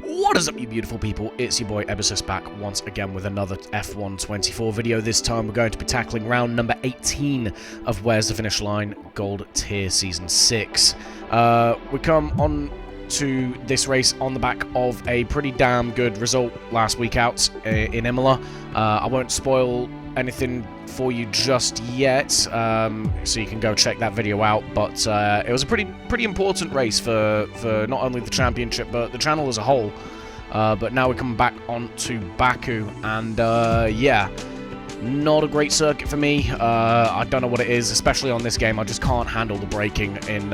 What is up, you beautiful people? It's your boy Ebesis back once again with another F1 24 video. This time we're going to be tackling round number 18 of Where's the Finish Line Gold Tier Season 6. We come on to this race on the back of a pretty damn good result last week out in Imola. I won't spoil anything for you just yet, so you can go check that video out, but it was a pretty important race for not only the championship but the channel as a whole. But now we come back on to Baku, and yeah, not a great circuit for me. I don't know what it is, especially on this game. I just can't handle the braking in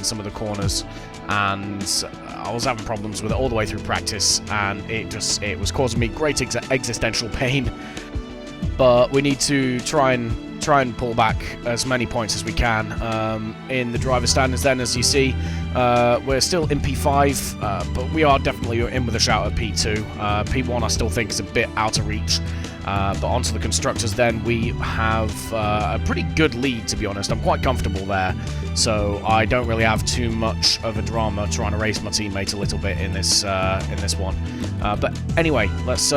some of the corners, and I was having problems with it all the way through practice, and it was causing me great existential pain. But we need to try and pull back as many points as we can. In the driver standings then, as you see, we're still in P5, but we are definitely in with a shout at P2. P1 I still think is a bit out of reach. But onto the constructors then, we have a pretty good lead, to be honest. I'm quite comfortable there, so I don't really have too much of a drama trying to race my teammate a little bit in this one. But anyway, let's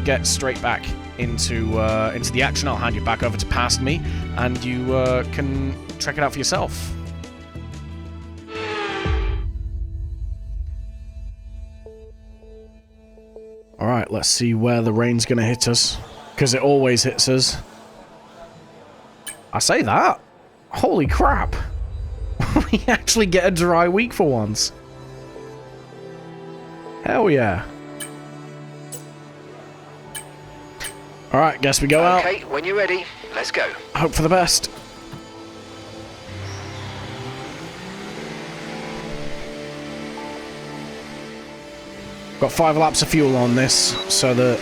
get straight back into the action. I'll hand you back over to past me, and you can check it out for yourself. Alright, let's see where the rain's gonna hit us, because it always hits us. I say that? Holy crap! We actually get a dry week for once. Hell yeah. Alright, guess we go out. Okay, when you're ready, let's go. Hope for the best. Got 5 laps of fuel on this, so that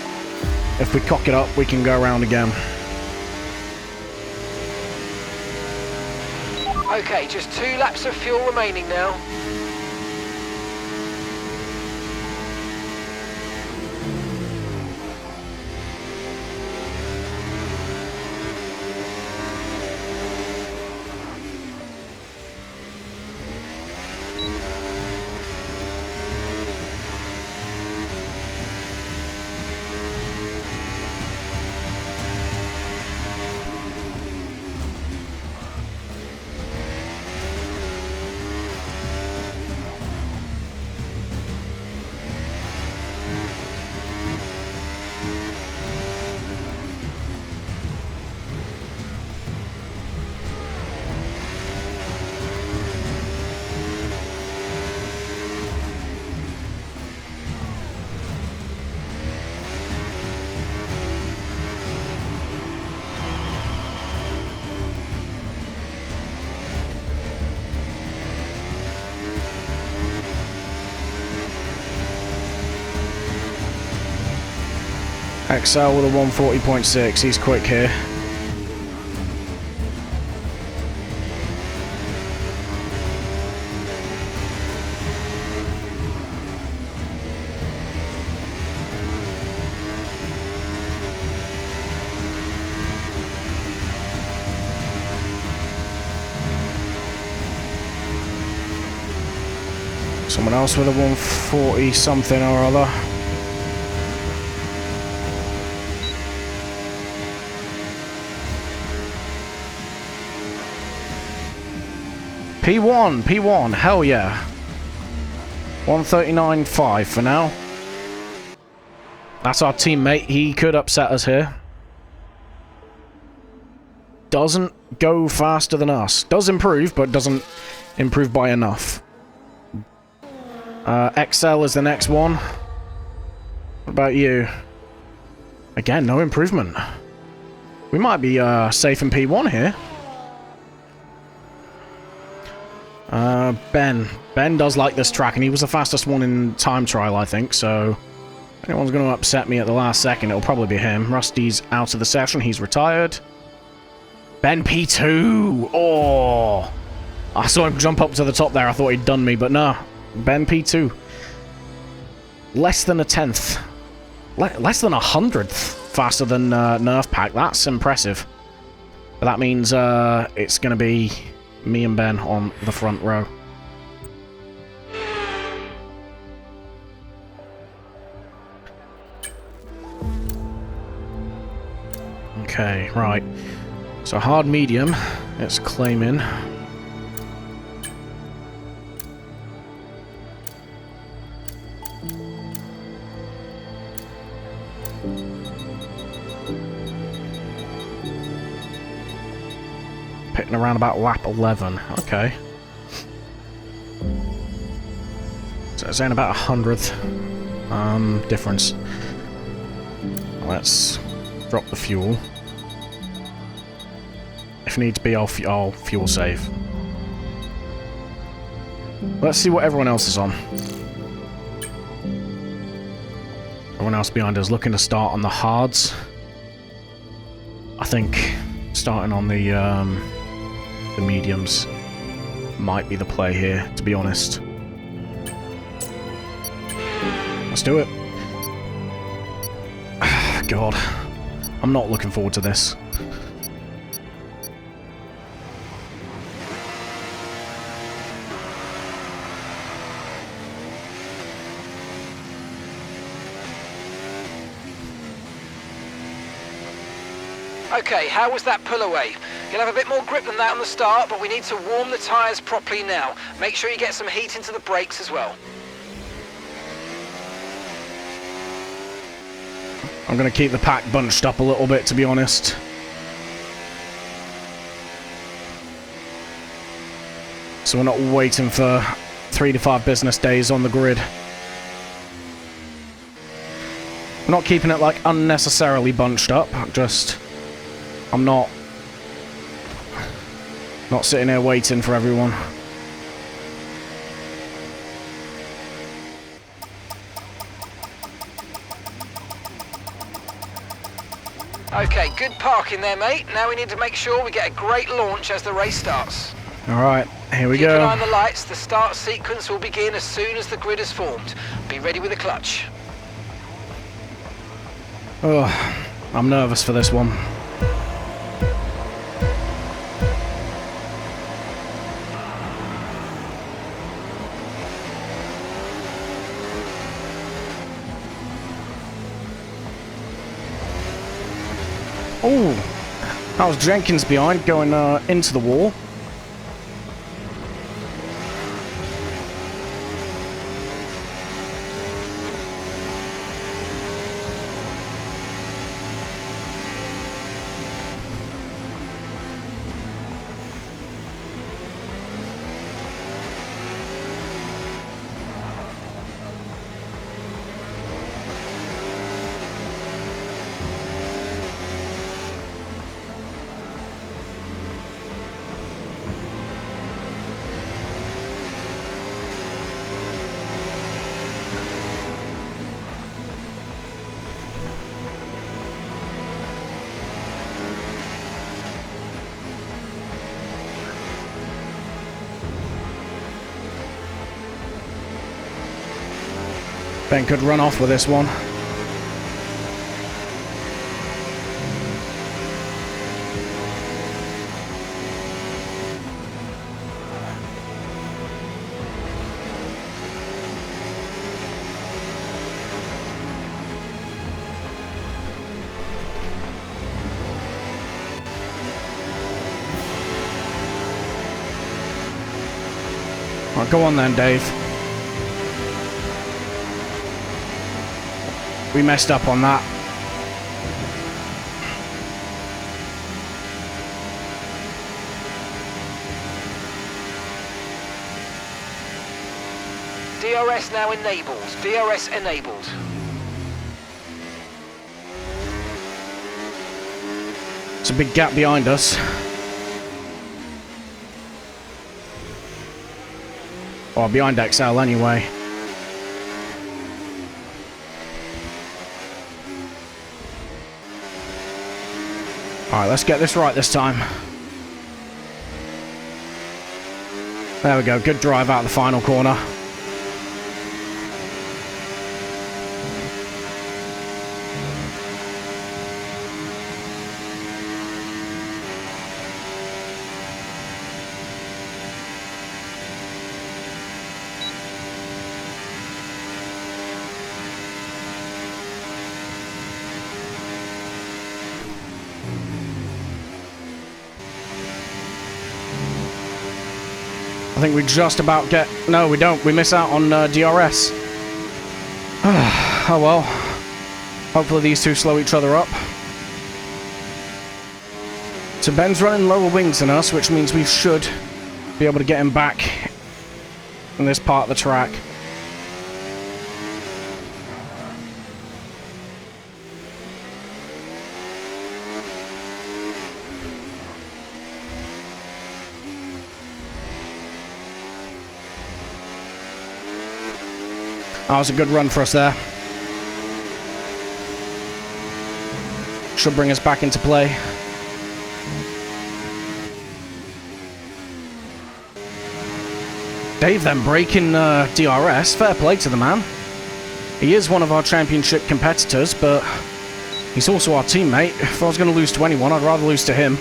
if we cock it up, we can go around again. Okay, just 2 laps of fuel remaining now. XL with a 140.6, he's quick here. Someone else with a 140 something or other. P1, hell yeah. 139.5 for now. That's our teammate. He could upset us here. Doesn't go faster than us. Does improve, but doesn't improve by enough. XL is the next one. What about you? Again, no improvement. We might be safe in P1 here. Ben does like this track, and he was the fastest one in time trial, I think, so if anyone's going to upset me at the last second, it'll probably be him. Rusty's out of the session, he's retired. Ben P2! Oh! I saw him jump up to the top there, I thought he'd done me, but no. Ben P2. Less than a tenth. Less than 100th faster than Nerf Pack, that's impressive. But that means it's going to be me and Ben on the front row. Okay, right. So hard medium, it's claiming. Pitting around about lap 11, okay. So it's saying about 100th difference. Let's drop the fuel. If need to be, I'll fuel save. Let's see what everyone else is on. Everyone else behind us looking to start on the hards. I think starting on the mediums might be the play here, to be honest. Let's do it. God, I'm not looking forward to this. Okay, how was that pull away? You'll have a bit more grip than that on the start, but we need to warm the tyres properly now. Make sure you get some heat into the brakes as well. I'm going to keep the pack bunched up a little bit, to be honest. So we're not waiting for 3 to 5 business days on the grid. We're not keeping it, like, unnecessarily bunched up, just... I'm not sitting here waiting for everyone. Okay, good parking there, mate. Now we need to make sure we get a great launch as the race starts. Alright, here we Keep go. an eye on the lights. The start sequence will begin as soon as the grid is formed. Be ready with the clutch. Oh, I'm nervous for this one. Oh, that was Jenkins behind, going into the wall. Ben could run off with this one. Right, go on then, Dave. We messed up on that. DRS now enabled. DRS enabled. It's a big gap behind us. Or behind XL anyway. Alright, let's get this right this time. There we go, good drive out of the final corner. think we just about get... No, we don't. We miss out on DRS. Oh well. Hopefully these two slow each other up. So Ben's running lower wings than us, which means we should be able to get him back in this part of the track. That was a good run for us there. Should bring us back into play. Dave then breaking DRS. Fair play to the man. He is one of our championship competitors, but he's also our teammate. If I was going to lose to anyone, I'd rather lose to him.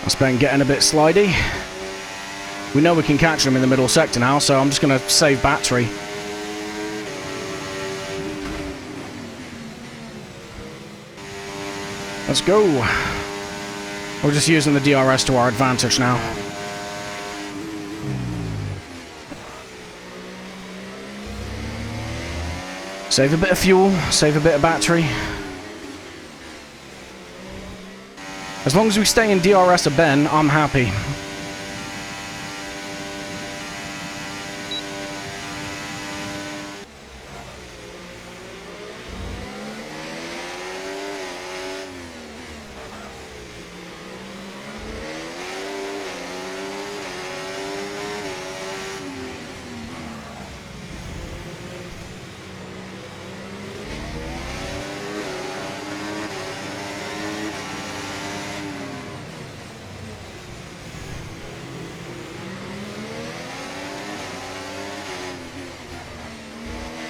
That's Ben getting a bit slidey. We know we can catch him in the middle sector now, so I'm just going to save battery. Let's go. We're just using the DRS to our advantage now. Save a bit of fuel, save a bit of battery. As long as we stay in DRS of Ben, I'm happy.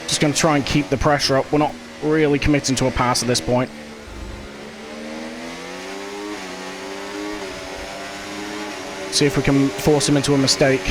Just going to try and keep the pressure up. We're not really committing to a pass at this point. See if we can force him into a mistake.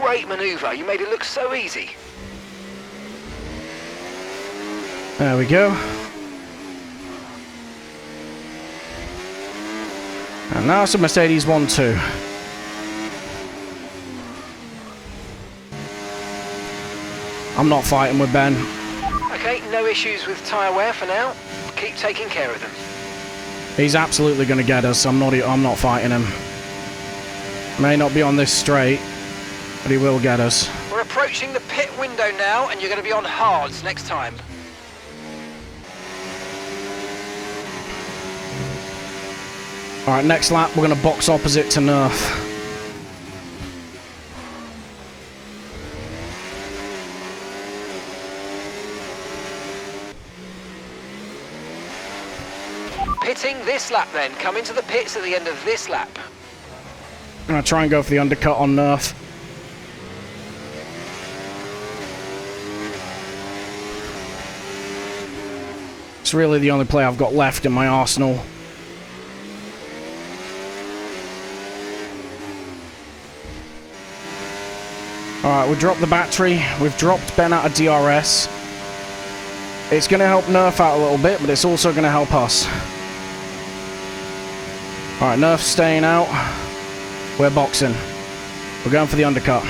Great manoeuvre. You made it look so easy. There we go. And now it's a Mercedes 1-2. I'm not fighting with Ben. Okay, no issues with tyre wear for now. Keep taking care of them. He's absolutely going to get us. I'm not fighting him. May not be on this straight, but he will get us. We're approaching the pit window now, and you're going to be on hards next time. Alright, next lap we're going to box opposite to Nerf. Pitting this lap then. Come into the pits at the end of this lap. I'm going to try and go for the undercut on Nerf. It's really the only play I've got left in my arsenal. Alright, we dropped the battery. We've dropped Ben out of DRS. It's going to help Nerf out a little bit, but it's also going to help us. Alright, Nerf's staying out. We're boxing. We're going for the undercut.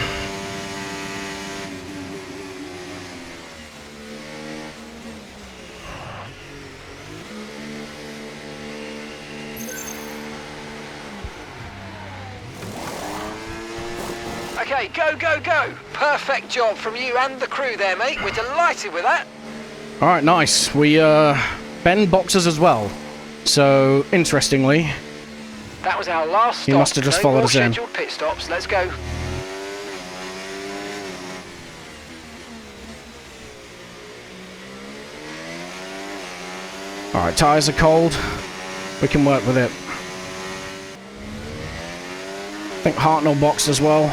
Okay, go, go, go! Perfect job from you and the crew there, mate. We're delighted with that. Alright, nice. We, Ben boxes as well. So, interestingly... That was our last stop. He must have just followed us in. Scheduled pit stops. Let's go. Alright, tyres are cold. We can work with it. think Hartnell boxed as well.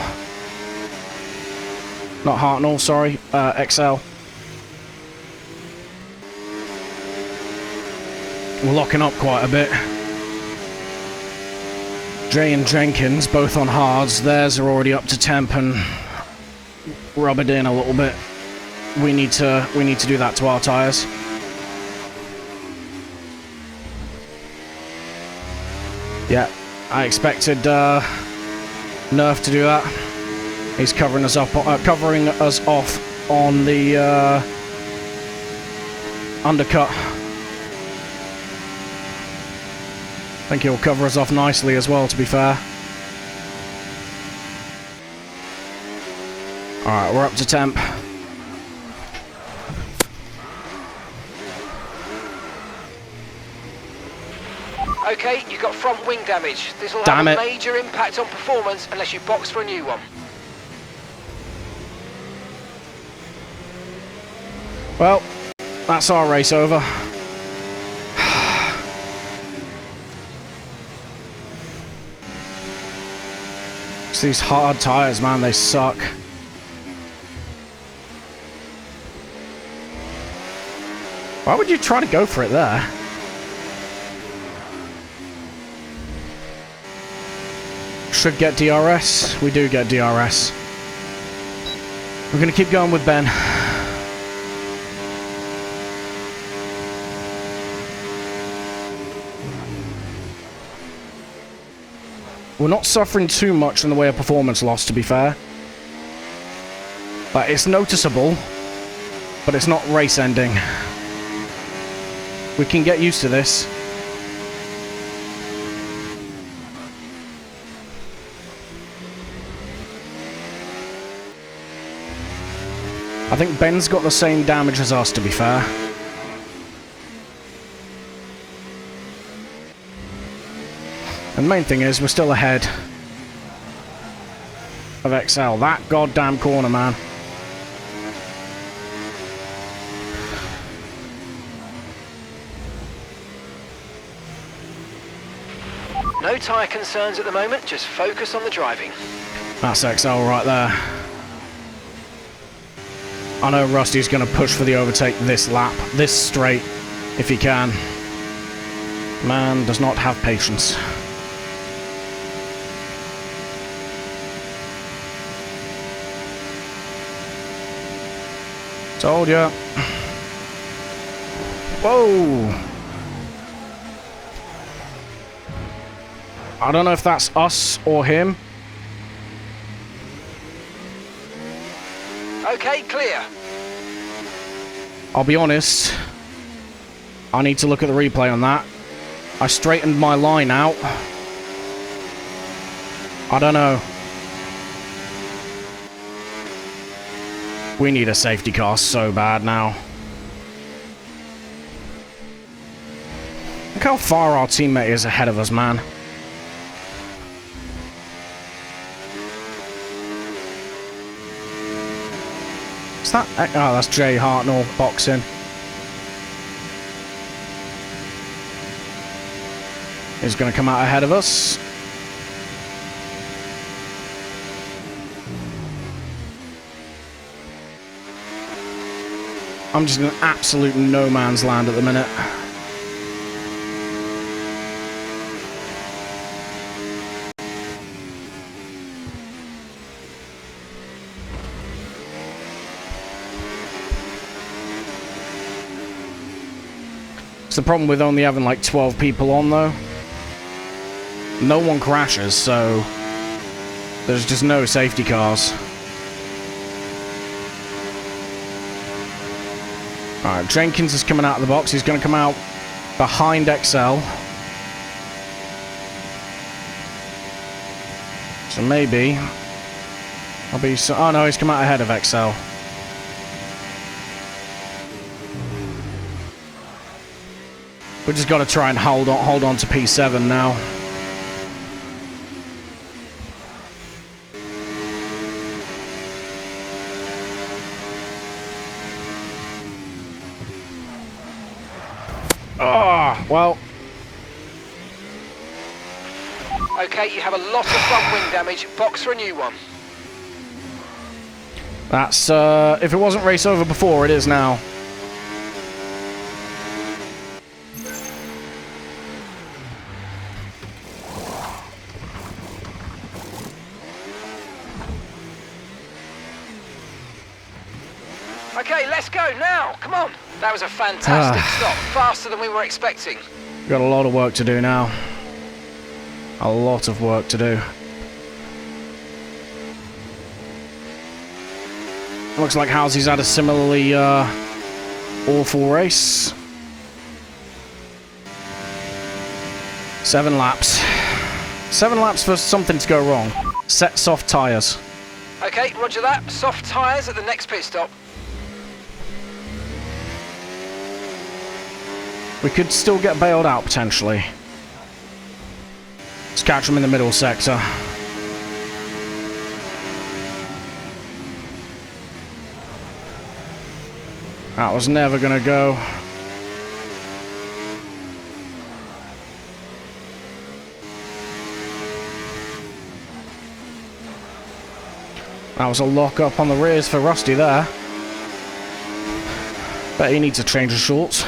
Not Hartnell, sorry. XL. We're locking up quite a bit. Jay and Jenkins, both on hards. Theirs are already up to temp and rubbered in a little bit. We need to do that to our tyres. Yeah, I expected Nerf to do that. He's covering us off on the undercut. I think he'll cover us off nicely as well, to be fair. Alright, we're up to temp. Okay, you've got front wing damage. This will have a major impact on performance unless you box for a new one. Well, that's our race over. It's these hard tyres, man, they suck. Why would you try to go for it there? Should get DRS. We do get DRS. We're going to keep going with Ben. We're not suffering too much in the way of performance loss, to be fair. But it's noticeable, but it's not race ending. We can get used to this. I think Ben's got the same damage as us, to be fair. And the main thing is, we're still ahead of XL. That goddamn corner, man. No tyre concerns at the moment, just focus on the driving. That's XL right there. I know Rusty's going to push for the overtake this lap, this straight, if he can. Man does not have patience. Told ya. Whoa! I don't know if that's us or him. Okay, clear. I'll be honest. I need to look at the replay on that. I straightened my line out. I don't know. We need a safety car so bad now. Look how far our teammate is ahead of us, man. Is that... Oh, that's Jay Hartnell boxing. He's going to come out ahead of us. I'm just in an absolute no man's land at the minute. It's the problem with only having like 12 people on, though. No one crashes, so there's just no safety cars. Alright, Jenkins is coming out of the box. He's going to come out behind XL. So maybe I'll be... Oh no, he's come out ahead of XL. We just got to try and hold on to P7 now. Oh, well. Okay, you have a lot of front wing damage. Box for a new one. That's, if it wasn't race over before, it is now. Okay, let's go now. Come on. That was a fantastic stop. Faster than we were expecting. Got a lot of work to do now. A lot of work to do. Looks like Halsey's had a similarly awful race. 7 laps. 7 laps for something to go wrong. Set soft tyres. Okay, roger that. Soft tyres at the next pit stop. We could still get bailed out, potentially. Let's catch them in the middle sector. That was never going to go. That was a lock-up on the rears for Rusty there. Bet he needs a change of shorts.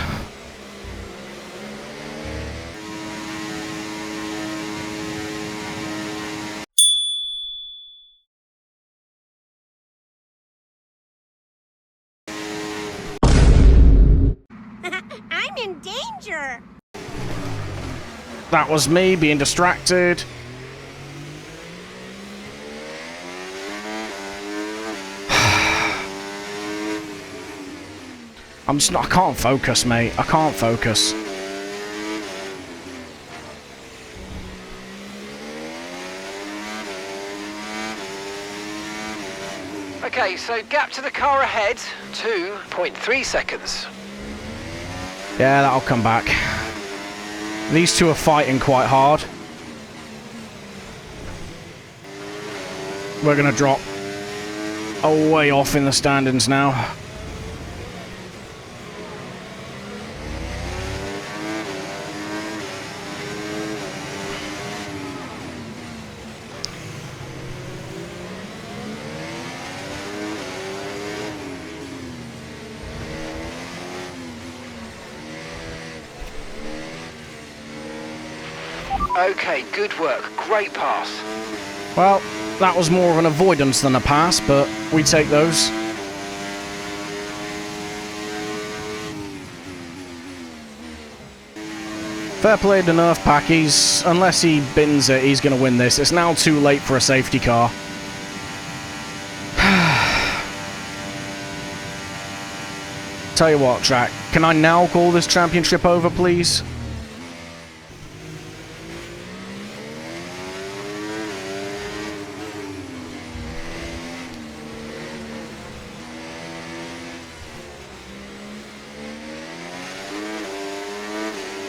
I'm in danger! That was me being distracted. I'm just not, I can't focus, mate. I can't focus. Okay, so gap to the car ahead, 2.3 seconds. Yeah, that'll come back. These two are fighting quite hard. We're gonna drop way off in the standings now. Okay, good work. Great pass. Well, that was more of an avoidance than a pass, but we take those. Fair play to Nerf Pack. Unless he bins it, he's going to win this. It's now too late for a safety car. Tell you what, Track. Can I now call this championship over, please?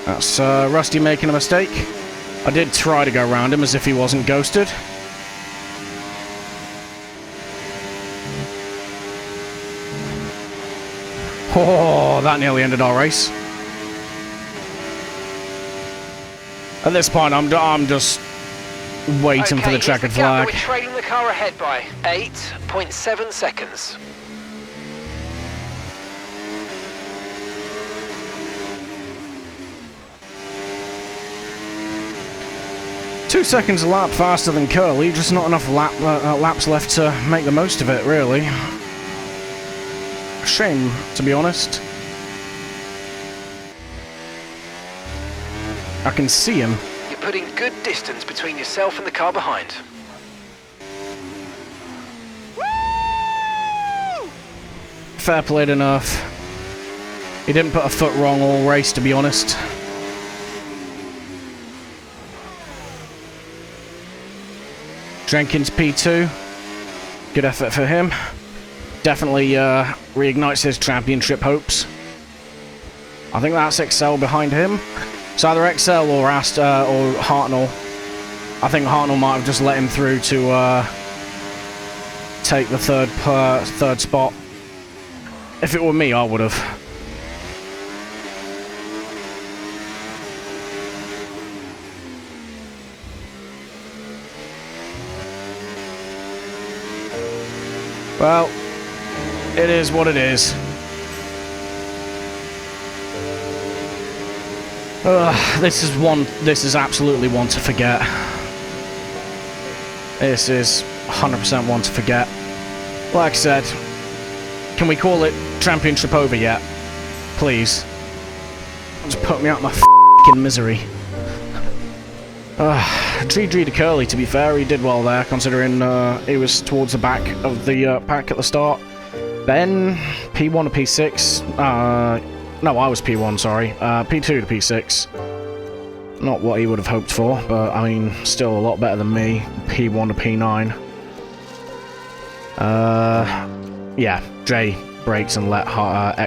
That's Rusty making a mistake. I did try to go around him as if he wasn't ghosted. Oh, that nearly ended our race. At this point, I'm just waiting for the checkered flag. We're trailing the car ahead by 8.7 seconds. Two seconds a lap faster than Curly, just not enough laps left to make the most of it, really. Shame, to be honest. I can see him. You're putting good distance between yourself and the car behind. Woo! Fair played enough. He didn't put a foot wrong all race, to be honest. Jenkins P2. Good effort for him. Definitely reignites his championship hopes. I think that's Excel behind him. It's either Excel or or Hartnell. I think Hartnell might have just let him through to take the third spot. If it were me, I would have. Well, it is what it is. This is absolutely one to forget. This is 100% one to forget. Like I said, can we call it championship over yet? Please. Just put me out of my f***ing misery. GG to Curly, to be fair, he did well there, considering he was towards the back of the pack at the start. Then, P1 to P6. No, I was P1, sorry. P2 to P6. Not what he would have hoped for, but, I mean, still a lot better than me. P1 to P9. Yeah, Jay breaks and let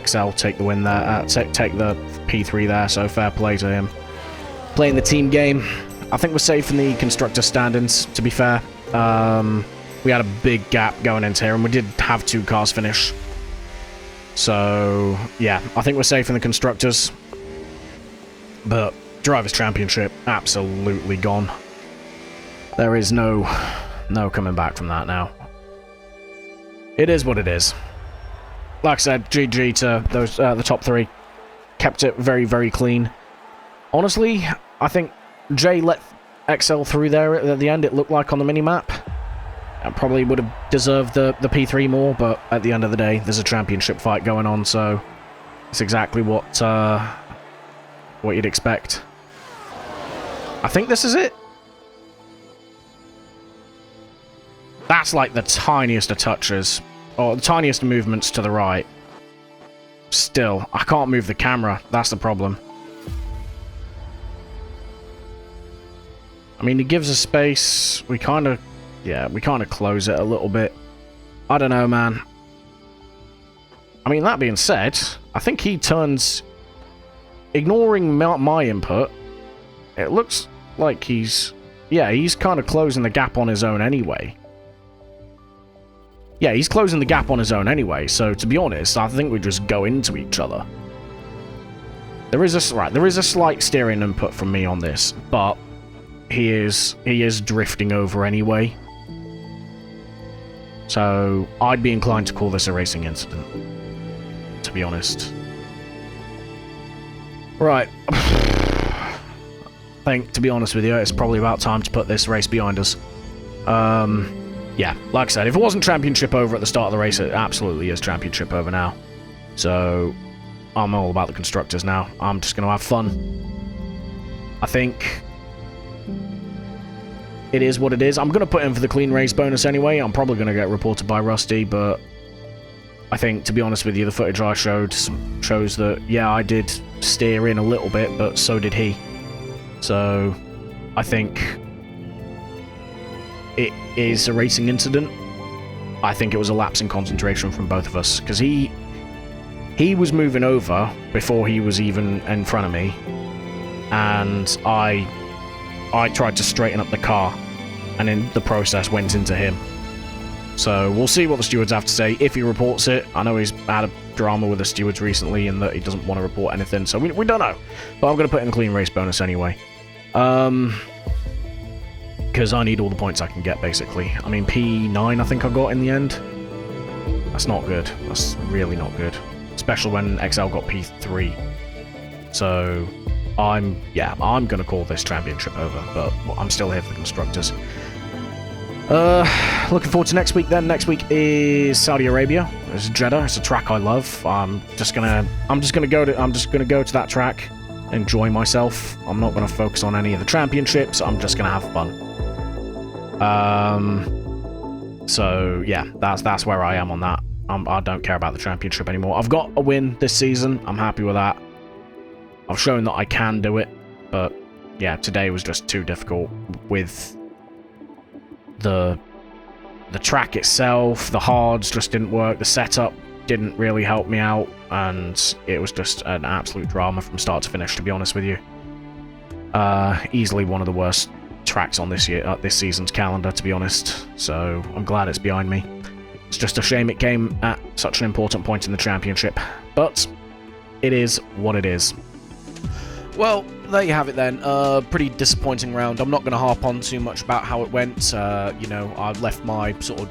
XL take the win there. Take the P3 there, so fair play to him. Playing the team game. I think we're safe in the constructor standings, to be fair. We had a big gap going into here, and we did have 2 cars finish. So, yeah, I think we're safe in the constructors. But Drivers' Championship, absolutely gone. There is no coming back from that now. It is what it is. Like I said, GG to those the top 3. Kept it very, very clean. Honestly, I think Jay let XL through there at the end, it looked like on the mini-map. I probably would have deserved the P3 more, but at the end of the day, there's a championship fight going on, so it's exactly what you'd expect. I think this is it. That's like the tiniest of touches, or the tiniest movements to the right. Still, I can't move the camera, that's the problem. I mean, it gives us space. We kind of close it a little bit. I don't know, man. I mean, that being said, I think he turns... Ignoring my input, it looks like he's... Yeah, he's kind of closing the gap on his own anyway. Yeah, he's closing the gap on his own anyway, so to be honest, I think we just go into each other. There is a slight steering input from me on this, but... He is drifting over anyway. So, I'd be inclined to call this a racing incident. To be honest. Right. I think, to be honest with you, it's probably about time to put this race behind us. Yeah, like I said, if it wasn't championship over at the start of the race, it absolutely is championship over now. So, I'm all about the constructors now. I'm just going to have fun. I think... It is what it is. I'm going to put in for the clean race bonus anyway. I'm probably going to get reported by Rusty, but I think, to be honest with you, the footage I showed shows that, yeah, I did steer in a little bit, but so did he. So, I think it is a racing incident. I think it was a lapse in concentration from both of us, because he was moving over before he was even in front of me, and I tried to straighten up the car, and in the process went into him. So we'll see what the stewards have to say if he reports it. I know he's had a drama with the stewards recently in that he doesn't want to report anything, so we don't know. But I'm going to put in a clean race bonus anyway. Because I need all the points I can get, basically. I mean, P9 I think I got in the end. That's not good. That's really not good. Especially when XL got P3. So... I'm going to call this championship over, but I'm still here for the constructors. Looking forward to next week then. Next week is Saudi Arabia. It's Jeddah. It's a track I love. I'm just gonna go to that track, enjoy myself. I'm not gonna focus on any of the championships. I'm just gonna have fun. So yeah, that's where I am on that. I don't care about the championship anymore. I've got a win this season. I'm happy with that. I've shown that I can do it, but yeah, today was just too difficult with the track itself. The hards just didn't work. The setup didn't really help me out, and it was just an absolute drama from start to finish, to be honest with you. Easily one of the worst tracks on this season's calendar, to be honest, so I'm glad it's behind me. It's just a shame it came at such an important point in the championship, but it is what it is. Well, there you have it then. Pretty disappointing round. I'm not going to harp on too much about how it went. You know, I left my sort of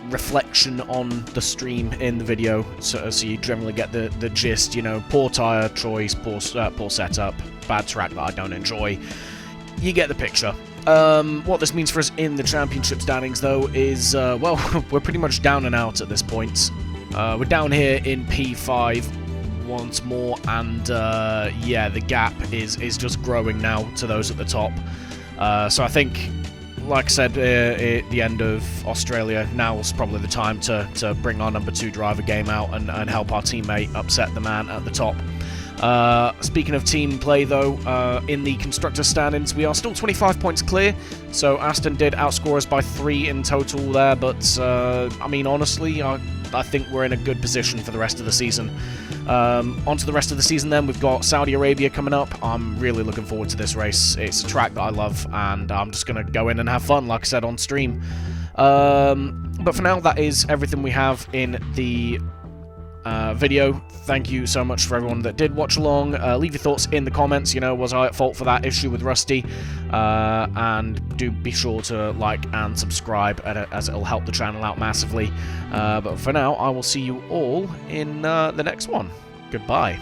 reflection on the stream in the video, so you generally get the gist. You know, poor tyre choice, poor setup, bad track that I don't enjoy. You get the picture. What this means for us in the championship standings, though, is, well, we're pretty much down and out at this point. We're down here in P5 once more, and, yeah, the gap is just growing now to those at the top. So I think, like I said at the end of Australia, now's probably the time to bring our number 2 driver game out and help our teammate upset the man at the top. Speaking of team play, though, in the constructor standings, we are still 25 points clear, so Aston did outscore us by 3 in total there, but, I mean, honestly, I think we're in a good position for the rest of the season. On to the rest of the season, then. We've got Saudi Arabia coming up. I'm really looking forward to this race. It's a track that I love, and I'm just going to go in and have fun, like I said, on stream. But for now, that is everything we have in the video. Thank you so much for everyone that did watch along. Leave your thoughts in the comments. You know, was I at fault for that issue with Rusty? And do be sure to like and subscribe, as it'll help the channel out massively. But for now, I will see you all in the next one. Goodbye.